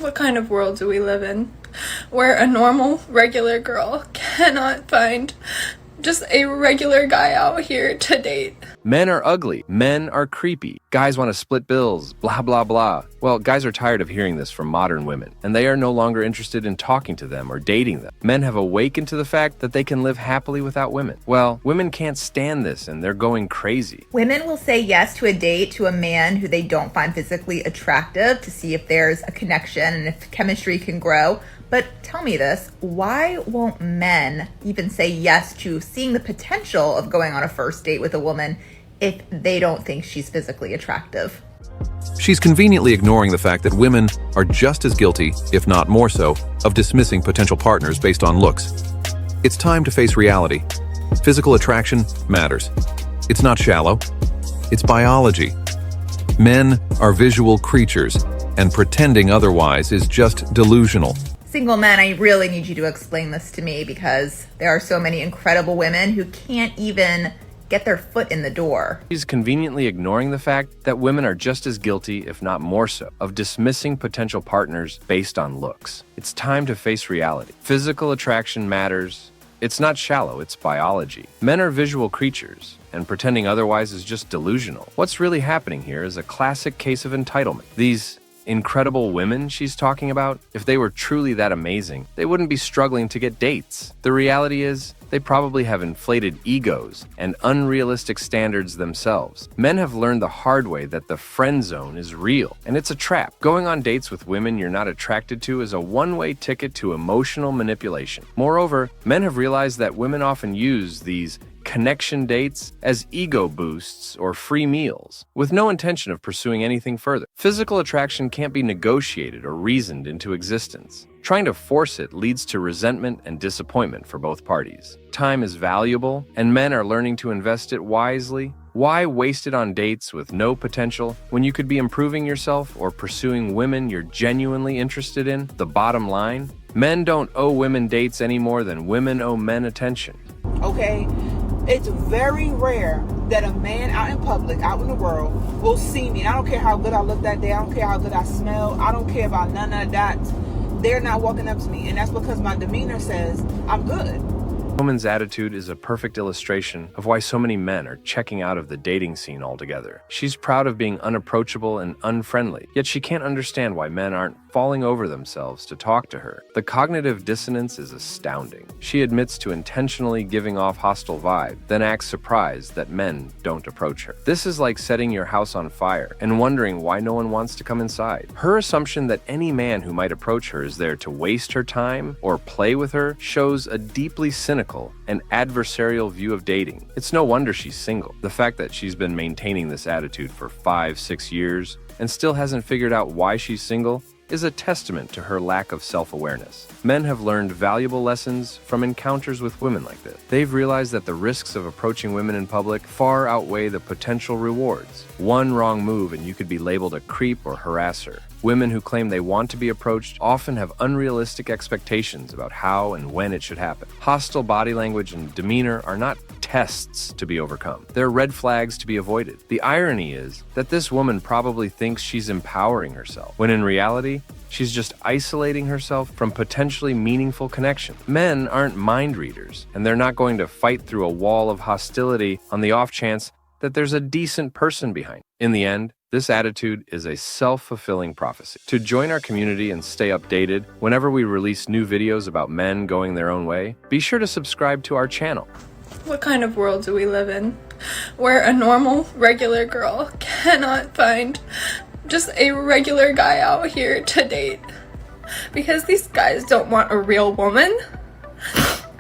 What kind of world do we live in where a normal, regular girl cannot find just a regular guy out here to date? Men are ugly. Men are creepy. Guys want to split bills. Blah, blah, blah. Well, guys are tired of hearing this from modern women, and they are no longer interested in talking to them or dating them. Men have awakened to the fact that they can live happily without women. Well, women can't stand this, and they're going crazy. Women will say yes to a date to a man who they don't find physically attractive to see if there's a connection and if chemistry can grow. But tell me this, why won't men even say yes to seeing the potential of going on a first date with a woman if they don't think she's physically attractive? She's conveniently ignoring the fact that women are just as guilty, if not more so, of dismissing potential partners based on looks. It's time to face reality. Physical attraction matters. It's not shallow. It's biology. Men are visual creatures, and pretending otherwise is just delusional. Single men, I really need you to explain this to me because there are so many incredible women who can't even get their foot in the door. She's conveniently ignoring the fact that women are just as guilty, if not more so, of dismissing potential partners based on looks. It's time to face reality. Physical attraction matters. It's not shallow, it's biology. Men are visual creatures, and pretending otherwise is just delusional. What's really happening here is a classic case of entitlement. These incredible women she's talking about, if they were truly that amazing, they wouldn't be struggling to get dates. The reality is, they probably have inflated egos and unrealistic standards themselves. Men have learned the hard way that the friend zone is real, and it's a trap. Going on dates with women you're not attracted to is a one-way ticket to emotional manipulation. Moreover, men have realized that women often use these connection dates as ego boosts or free meals, with no intention of pursuing anything further. Physical attraction can't be negotiated or reasoned into existence. Trying to force it leads to resentment and disappointment for both parties. Time is valuable, and men are learning to invest it wisely. Why waste it on dates with no potential when you could be improving yourself or pursuing women you're genuinely interested in? The bottom line, men don't owe women dates any more than women owe men attention. Okay? It's very rare that a man out in public, out in the world, will see me. And I don't care how good I look that day. I don't care how good I smell. I don't care about none of that. They're not walking up to me. And that's because my demeanor says I'm good. A woman's attitude is a perfect illustration of why so many men are checking out of the dating scene altogether. She's proud of being unapproachable and unfriendly, yet she can't understand why men aren't falling over themselves to talk to her. The cognitive dissonance is astounding. She admits to intentionally giving off hostile vibe, then acts surprised that men don't approach her. This is like setting your house on fire and wondering why no one wants to come inside. Her assumption that any man who might approach her is there to waste her time or play with her shows a deeply cynical and adversarial view of dating. It's no wonder she's single. The fact that she's been maintaining this attitude for 5-6 years and still hasn't figured out why she's single is a testament to her lack of self-awareness. Men have learned valuable lessons from encounters with women like this. They've realized that the risks of approaching women in public far outweigh the potential rewards. One wrong move and you could be labeled a creep or harasser. Women who claim they want to be approached often have unrealistic expectations about how and when it should happen. Hostile body language and demeanor are not tests to be overcome. They're red flags to be avoided. The irony is that this woman probably thinks she's empowering herself, when in reality, she's just isolating herself from potentially meaningful connection. Men aren't mind readers, and they're not going to fight through a wall of hostility on the off chance that there's a decent person behind. In the end, this attitude is a self-fulfilling prophecy. To join our community and stay updated whenever we release new videos about men going their own way, be sure to subscribe to our channel. What kind of world do we live in where a normal, regular girl cannot find just a regular guy out here to date? Because these guys don't want a real woman.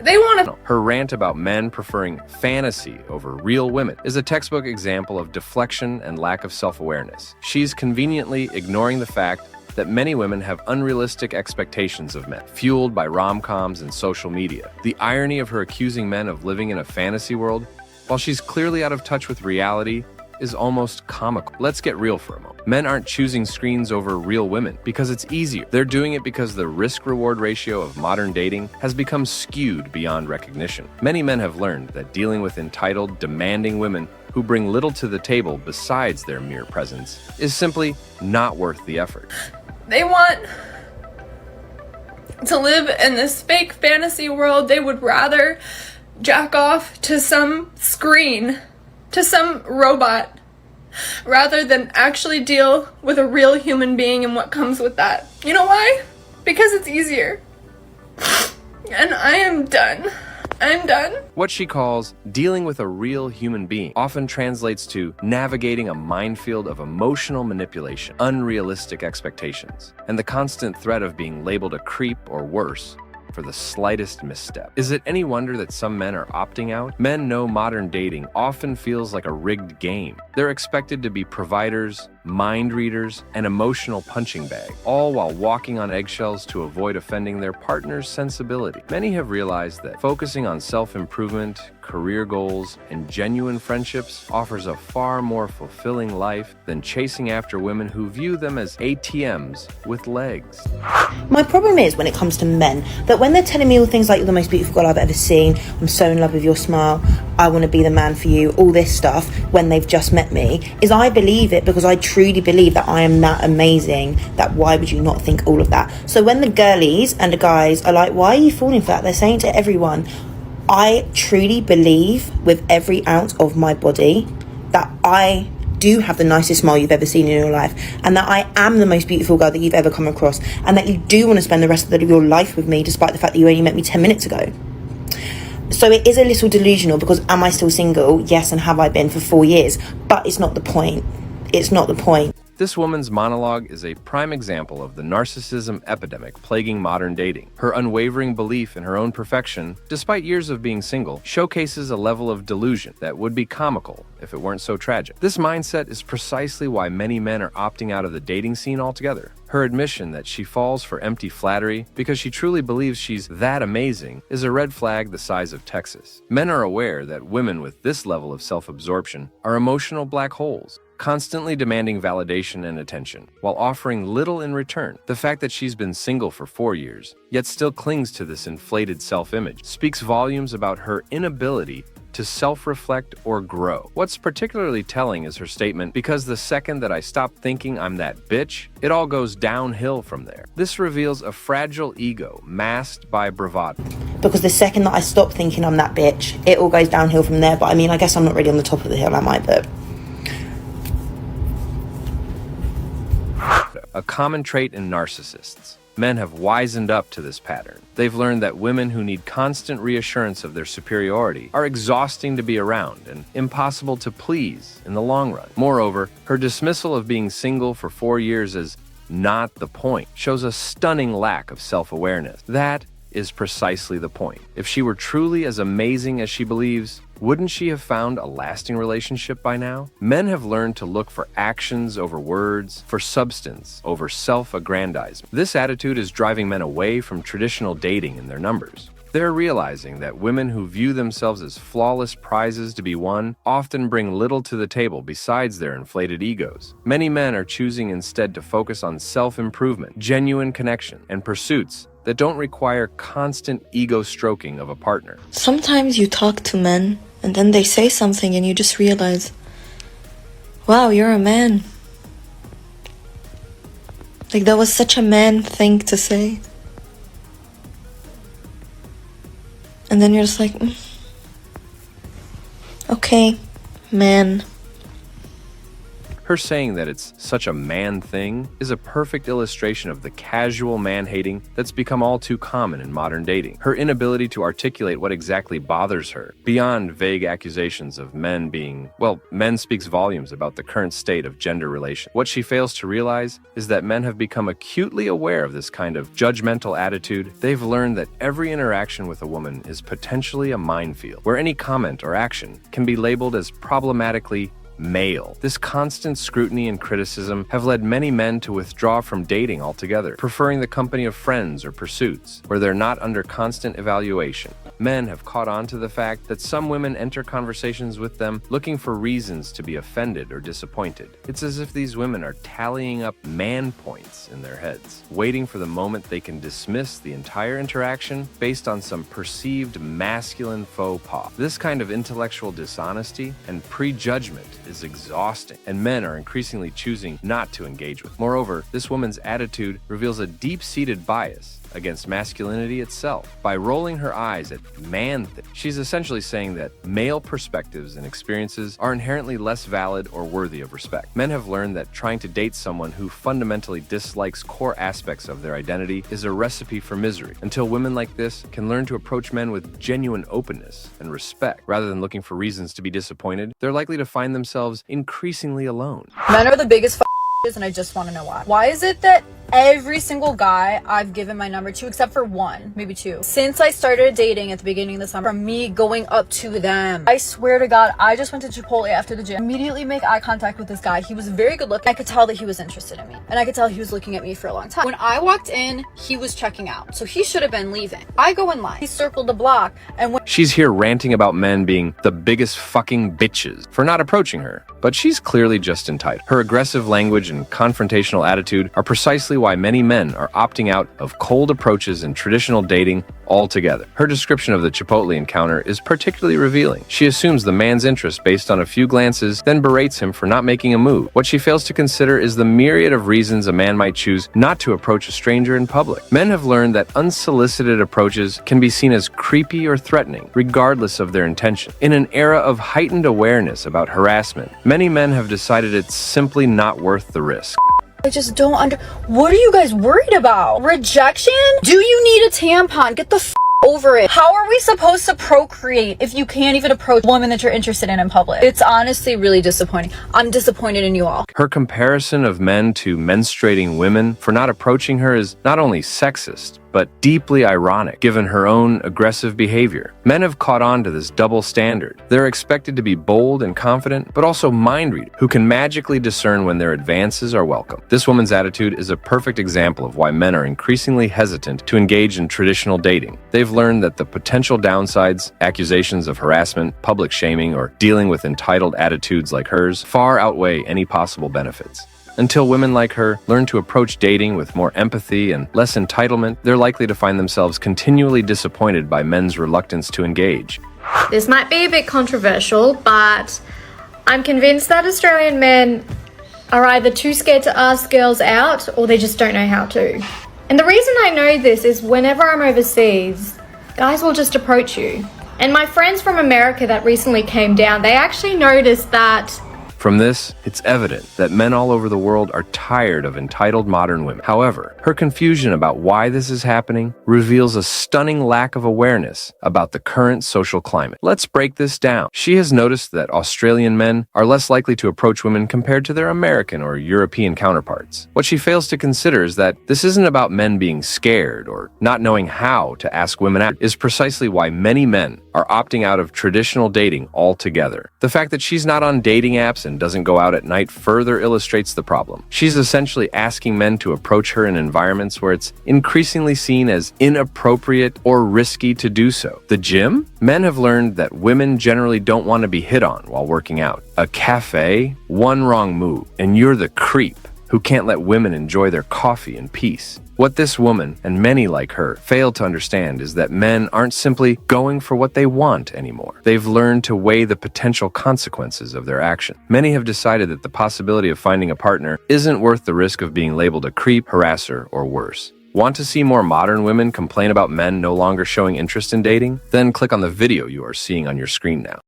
They want to. Her rant about men preferring fantasy over real women is a textbook example of deflection and lack of self-awareness. She's conveniently ignoring the fact that many women have unrealistic expectations of men, fueled by rom-coms and social media. The irony of her accusing men of living in a fantasy world, while she's clearly out of touch with reality, is almost comical. Let's get real for a moment. Men aren't choosing screens over real women because it's easier. They're doing it because the risk-reward ratio of modern dating has become skewed beyond recognition. Many men have learned that dealing with entitled, demanding women who bring little to the table besides their mere presence is simply not worth the effort. They want to live in this fake fantasy world. They would rather jack off to some screen, to some robot, rather than actually deal with a real human being and what comes with that. You know why? Because it's easier. And I am done. I'm done. What she calls dealing with a real human being often translates to navigating a minefield of emotional manipulation, unrealistic expectations, and the constant threat of being labeled a creep or worse for the slightest misstep. Is it any wonder that some men are opting out? Men know modern dating often feels like a rigged game. They're expected to be providers, mind readers, and emotional punching bag, all while walking on eggshells to avoid offending their partner's sensibility. Many have realized that focusing on self-improvement, career goals, and genuine friendships offers a far more fulfilling life than chasing after women who view them as ATMs with legs. My problem is when it comes to men, that when they're telling me all things like, you're the most beautiful girl I've ever seen, I'm so in love with your smile, I want to be the man for you, all this stuff, when they've just met me, is I believe it because I truly believe that I am that amazing, that why would you not think all of that? So when the girlies and the guys are like, why are you falling for that? They're saying to everyone, I truly believe with every ounce of my body that I do have the nicest smile you've ever seen in your life, and that I am the most beautiful girl that you've ever come across, and that you do want to spend the rest of your life with me despite the fact that you only met me 10 minutes ago. So it is a little delusional because am I still single? Yes, and have I been for 4 years? But it's not the point. It's not the point. This woman's monologue is a prime example of the narcissism epidemic plaguing modern dating. Her unwavering belief in her own perfection, despite years of being single, showcases a level of delusion that would be comical if it weren't so tragic. This mindset is precisely why many men are opting out of the dating scene altogether. Her admission that she falls for empty flattery because she truly believes she's that amazing is a red flag the size of Texas. Men are aware that women with this level of self-absorption are emotional black holes, constantly demanding validation and attention, while offering little in return. The fact that she's been single for 4 years, yet still clings to this inflated self-image, speaks volumes about her inability to self-reflect or grow. What's particularly telling is her statement, because the second that I stop thinking I'm that bitch, it all goes downhill from there. This reveals a fragile ego masked by bravado. Because the second that I stop thinking I'm that bitch, it all goes downhill from there. But I mean, I guess I'm not really on the top of the hill, am I? But a common trait in narcissists. Men have wisened up to this pattern. They've learned that women who need constant reassurance of their superiority are exhausting to be around and impossible to please in the long run. Moreover, her dismissal of being single for 4 years as not the point shows a stunning lack of self-awareness. That is precisely the point. If she were truly as amazing as she believes, wouldn't she have found a lasting relationship by now? Men have learned to look for actions over words, for substance over self-aggrandizement. This attitude is driving men away from traditional dating in their numbers. They're realizing that women who view themselves as flawless prizes to be won often bring little to the table besides their inflated egos. Many men are choosing instead to focus on self-improvement, genuine connection, and pursuits that don't require constant ego stroking of a partner. Sometimes you talk to men and then they say something and you just realize, wow, you're a man. Like, that was such a man thing to say. And then you're just like, okay, man. Her saying that it's such a man thing is a perfect illustration of the casual man-hating that's become all too common in modern dating. Her inability to articulate what exactly bothers her, beyond vague accusations of men being, well, men speaks volumes about the current state of gender relations. What she fails to realize is that men have become acutely aware of this kind of judgmental attitude. They've learned that every interaction with a woman is potentially a minefield, where any comment or action can be labeled as problematically male. This constant scrutiny and criticism have led many men to withdraw from dating altogether, preferring the company of friends or pursuits, where they're not under constant evaluation. Men have caught on to the fact that some women enter conversations with them looking for reasons to be offended or disappointed. It's as if these women are tallying up man points in their heads, waiting for the moment they can dismiss the entire interaction based on some perceived masculine faux pas. This kind of intellectual dishonesty and prejudgment is exhausting, and men are increasingly choosing not to engage with. Moreover, this woman's attitude reveals a deep-seated bias, against masculinity itself. By rolling her eyes at she's essentially saying that male perspectives and experiences are inherently less valid or worthy of respect. Men have learned that trying to date someone who fundamentally dislikes core aspects of their identity is a recipe for misery. Until women like this can learn to approach men with genuine openness and respect, rather than looking for reasons to be disappointed, they're likely to find themselves increasingly alone. Men are the biggest and I just want to know why. Why is it that every single guy I've given my number to, except for one, maybe two, since I started dating at the beginning of the summer, from me going up to them, I swear to God, I just went to Chipotle after the gym, immediately make eye contact with this guy. He was very good looking. I could tell that he was interested in me, and I could tell he was looking at me for a long time. When I walked in, he was checking out, so he should have been leaving. I go in line. He circled the block, and when she's here ranting about men being the biggest fucking bitches for not approaching her, but she's clearly just entitled. Her aggressive language and confrontational attitude are precisely why many men are opting out of cold approaches and traditional dating altogether. Her description of the Chipotle encounter is particularly revealing. She assumes the man's interest based on a few glances, then berates him for not making a move. What she fails to consider is the myriad of reasons a man might choose not to approach a stranger in public. Men have learned that unsolicited approaches can be seen as creepy or threatening, regardless of their intention. In an era of heightened awareness about harassment, many men have decided it's simply not worth the risk. I just don't what are you guys worried about? Rejection? Do you need a tampon? Get the over it. How are we supposed to procreate if you can't even approach a woman that you're interested in public? It's honestly really disappointing. I'm disappointed in you all. Her comparison of men to menstruating women for not approaching her is not only sexist, but deeply ironic given her own aggressive behavior. Men have caught on to this double standard. They're expected to be bold and confident, but also mind readers who can magically discern when their advances are welcome. This woman's attitude is a perfect example of why men are increasingly hesitant to engage in traditional dating. They've learned that the potential downsides, accusations of harassment, public shaming, or dealing with entitled attitudes like hers far outweigh any possible benefits. Until women like her learn to approach dating with more empathy and less entitlement, they're likely to find themselves continually disappointed by men's reluctance to engage. This might be a bit controversial, but I'm convinced that Australian men are either too scared to ask girls out or they just don't know how to. And the reason I know this is whenever I'm overseas, guys will just approach you. And my friends from America that recently came down, they actually noticed that. From this, it's evident that men all over the world are tired of entitled modern women. However, her confusion about why this is happening reveals a stunning lack of awareness about the current social climate. Let's break this down. She has noticed that Australian men are less likely to approach women compared to their American or European counterparts. What she fails to consider is that this isn't about men being scared or not knowing how to ask women out, is precisely why many men are opting out of traditional dating altogether. The fact that she's not on dating apps and doesn't go out at night further illustrates the problem. She's essentially asking men to approach her in environments where it's increasingly seen as inappropriate or risky to do so. The gym? Men have learned that women generally don't want to be hit on while working out. A cafe? One wrong move, and you're the creep who can't let women enjoy their coffee in peace. What this woman, and many like her, fail to understand is that men aren't simply going for what they want anymore. They've learned to weigh the potential consequences of their action. Many have decided that the possibility of finding a partner isn't worth the risk of being labeled a creep, harasser, or worse. Want to see more modern women complain about men no longer showing interest in dating? Then click on the video you are seeing on your screen now.